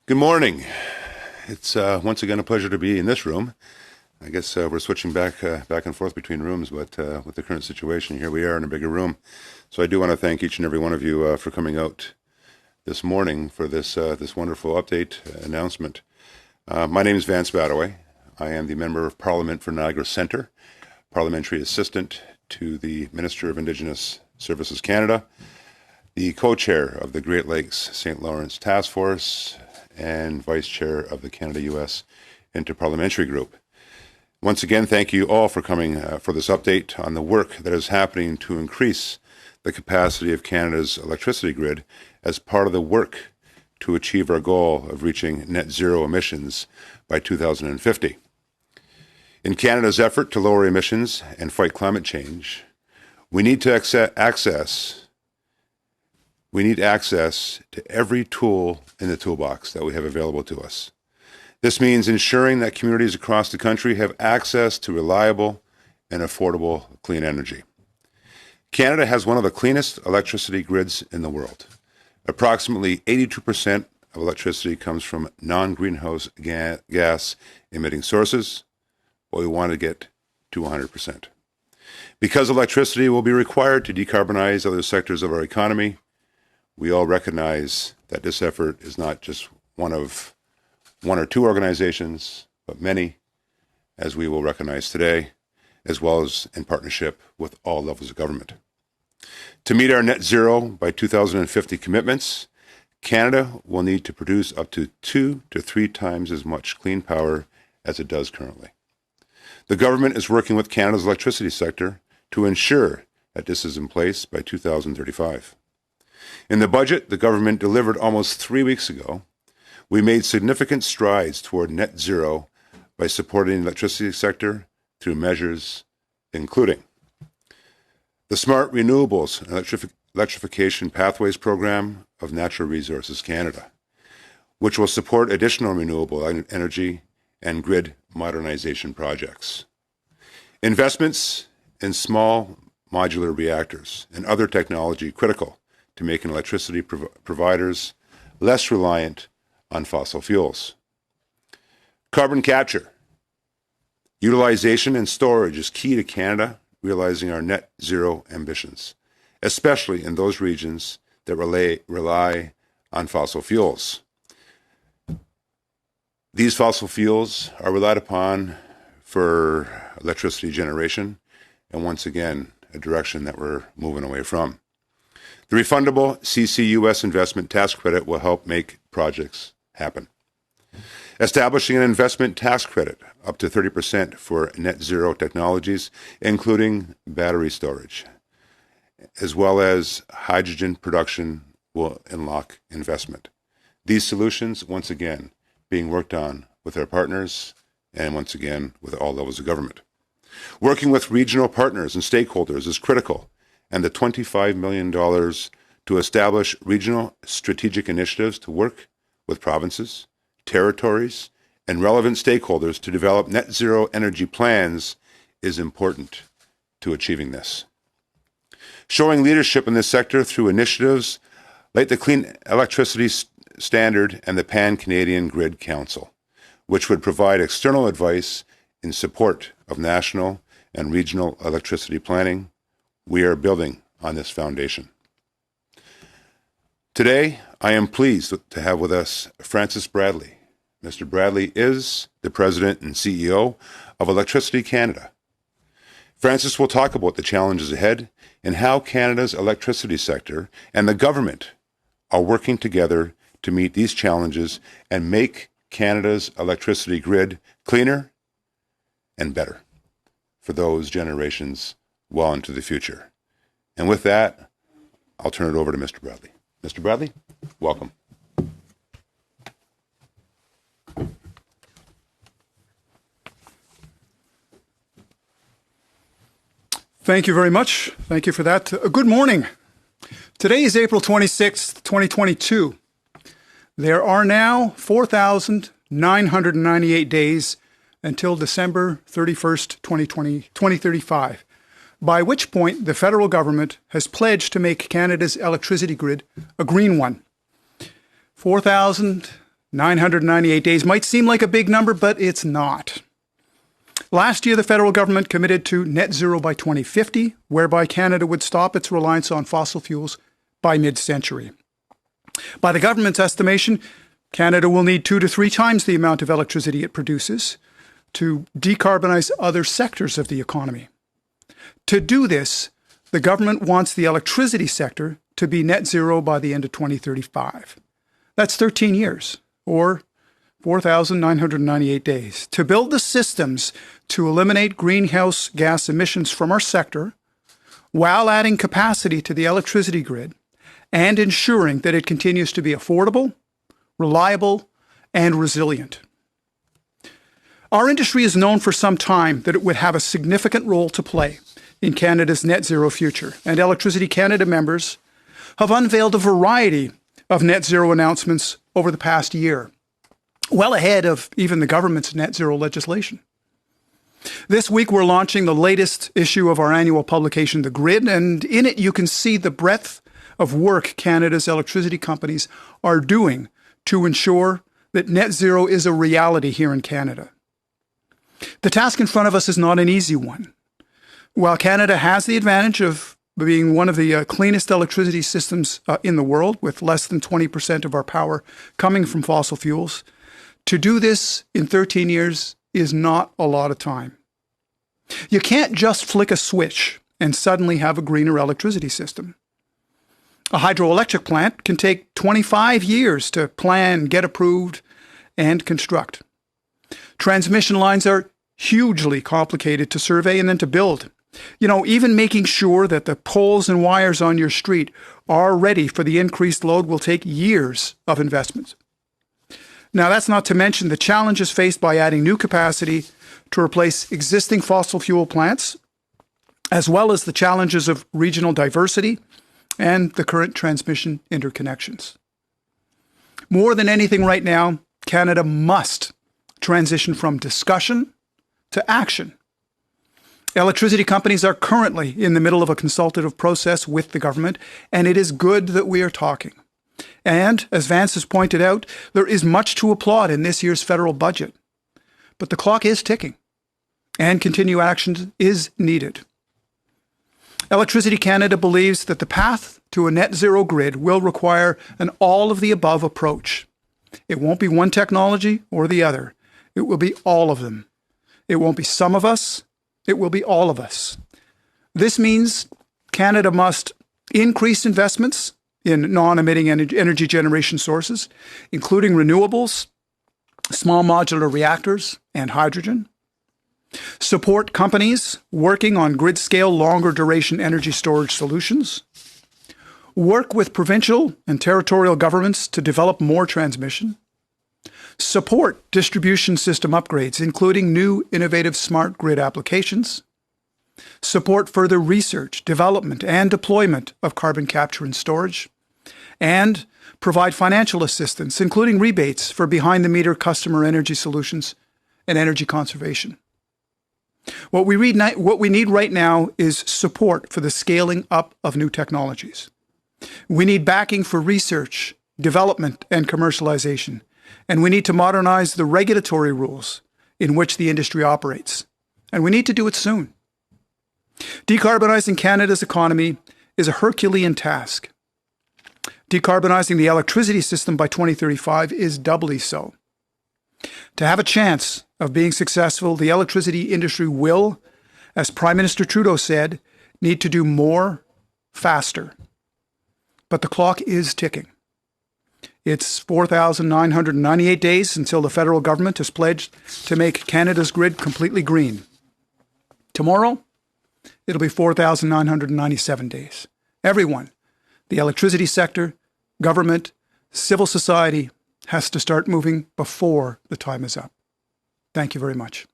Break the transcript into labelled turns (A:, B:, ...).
A: Good morning. It's once again a pleasure to be in this room. I guess we're switching back and forth between rooms, but with the current situation, here we are in a bigger room. So I do want to thank each and every one of you for coming out this morning for this wonderful update announcement. My name is Vance Badawey. I am the Member of Parliament for Niagara Centre, Parliamentary Assistant to the Minister of Indigenous Services Canada, the co-chair of the Great Lakes St. Lawrence Task Force, and Vice Chair of the Canada-US Interparliamentary Group. Once again, thank you all for coming for this update on the work that is happening to increase the capacity of Canada's electricity grid as part of the work to achieve our goal of reaching net zero emissions by 2050. In Canada's effort to lower emissions and fight climate change, we need access to every tool in the toolbox that we have available to us. This means ensuring that communities across the country have access to reliable and affordable clean energy. Canada has one of the cleanest electricity grids in the world. Approximately 82% of electricity comes from non-greenhouse gas emitting sources, but we want to get to 100%. Because electricity will be required to decarbonize other sectors of our economy, we all recognize that this effort is not just one of one or two organizations, but many, as we will recognize today, as well as in partnership with all levels of government. To meet our net zero by 2050 commitments, Canada will need to produce up to 2 to 3 times as much clean power as it does currently. The government is working with Canada's electricity sector to ensure that this is in place by 2035. In the budget the government delivered almost 3 weeks ago, we made significant strides toward net zero by supporting the electricity sector through measures including the Smart Renewables and Electrification Pathways Program of Natural Resources Canada, which will support additional renewable energy and grid modernization projects. Investments in small modular reactors and other technology critical to making electricity providers less reliant on fossil fuels. Carbon capture. Utilization and storage is key to Canada realizing our net zero ambitions, especially in those regions that rely on fossil fuels. These fossil fuels are relied upon for electricity generation, and once again, a direction that we're moving away from. The refundable CCUS investment tax credit will help make projects happen. Establishing an investment tax credit up to 30% for net zero technologies, including battery storage, as well as hydrogen production, will unlock investment. These solutions, once again, being worked on with our partners and once again with all levels of government. Working with regional partners and stakeholders is critical, and the $25 million to establish regional strategic initiatives to work with provinces, territories, and relevant stakeholders to develop net zero energy plans is important to achieving this. Showing leadership in this sector through initiatives like the Clean Electricity Standard and the Pan-Canadian Grid Council, which would provide external advice in support of national and regional electricity planning. We are building on this foundation. Today, I am pleased to have with us Francis Bradley. Mr. Bradley is the President and CEO of Electricity Canada. Francis will talk about the challenges ahead and how Canada's electricity sector and the government are working together to meet these challenges and make Canada's electricity grid cleaner and better for those generations well into the future. And with that, I'll turn it over to Mr. Bradley. Mr. Bradley, welcome.
B: Thank you very much. Thank you for that. Good morning. Today is April 26th, 2022. There are now 4,998 days until December 31st, 2035, by which point the federal government has pledged to make Canada's electricity grid a green one. 4,000 998 days might seem like a big number, but it's not. Last year, the federal government committed to net zero by 2050, whereby Canada would stop its reliance on fossil fuels by mid-century. By the government's estimation, Canada will need 2 to 3 times the amount of electricity it produces to decarbonize other sectors of the economy. To do this, the government wants the electricity sector to be net zero by the end of 2035. That's 13 years, or 4,998 days, to build the systems to eliminate greenhouse gas emissions from our sector while adding capacity to the electricity grid and ensuring that it continues to be affordable, reliable, and resilient. Our industry is known for some time that it would have a significant role to play in Canada's net zero future, and Electricity Canada members have unveiled a variety of net zero announcements over the past year, well ahead of even the government's net zero legislation. This week, we're launching the latest issue of our annual publication, The Grid, and in it you can see the breadth of work Canada's electricity companies are doing to ensure that net zero is a reality here in Canada. The task in front of us is not an easy one. While Canada has the advantage of being one of the cleanest electricity systems in the world, with less than 20% of our power coming from fossil fuels, to do this in 13 years is not a lot of time. You can't just flick a switch and suddenly have a greener electricity system. A hydroelectric plant can take 25 years to plan, get approved, and construct. Transmission lines are hugely complicated to survey and then to build. Even making sure that the poles and wires on your street are ready for the increased load will take years of investment. Now, that's not to mention the challenges faced by adding new capacity to replace existing fossil fuel plants, as well as the challenges of regional diversity and the current transmission interconnections. More than anything right now, Canada must transition from discussion to action. Electricity companies are currently in the middle of a consultative process with the government, and it is good that we are talking. And, as Vance has pointed out, there is much to applaud in this year's federal budget. But the clock is ticking, and continued action is needed. Electricity Canada believes that the path to a net zero grid will require an all-of-the-above approach. It won't be one technology or the other. It will be all of them. It won't be some of us. It will be all of us. This means Canada must increase investments in non-emitting energy generation sources, including renewables, small modular reactors, and hydrogen. Support companies working on grid-scale, longer-duration energy storage solutions. Work with provincial and territorial governments to develop more transmission. Support distribution system upgrades, including new innovative smart grid applications. Support further research, development, and deployment of carbon capture and storage. And provide financial assistance, including rebates for behind-the-meter customer energy solutions and energy conservation. What we need right now is support for the scaling up of new technologies. We need backing for research, development, and commercialization. And we need to modernize the regulatory rules in which the industry operates. And we need to do it soon. Decarbonizing Canada's economy is a Herculean task. Decarbonizing the electricity system by 2035 is doubly so. To have a chance of being successful, the electricity industry will, as Prime Minister Trudeau said, need to do more, faster. But the clock is ticking. It's 4,998 days until the federal government has pledged to make Canada's grid completely green. Tomorrow, it'll be 4,997 days. Everyone, the electricity sector, government, civil society, has to start moving before the time is up. Thank you very much.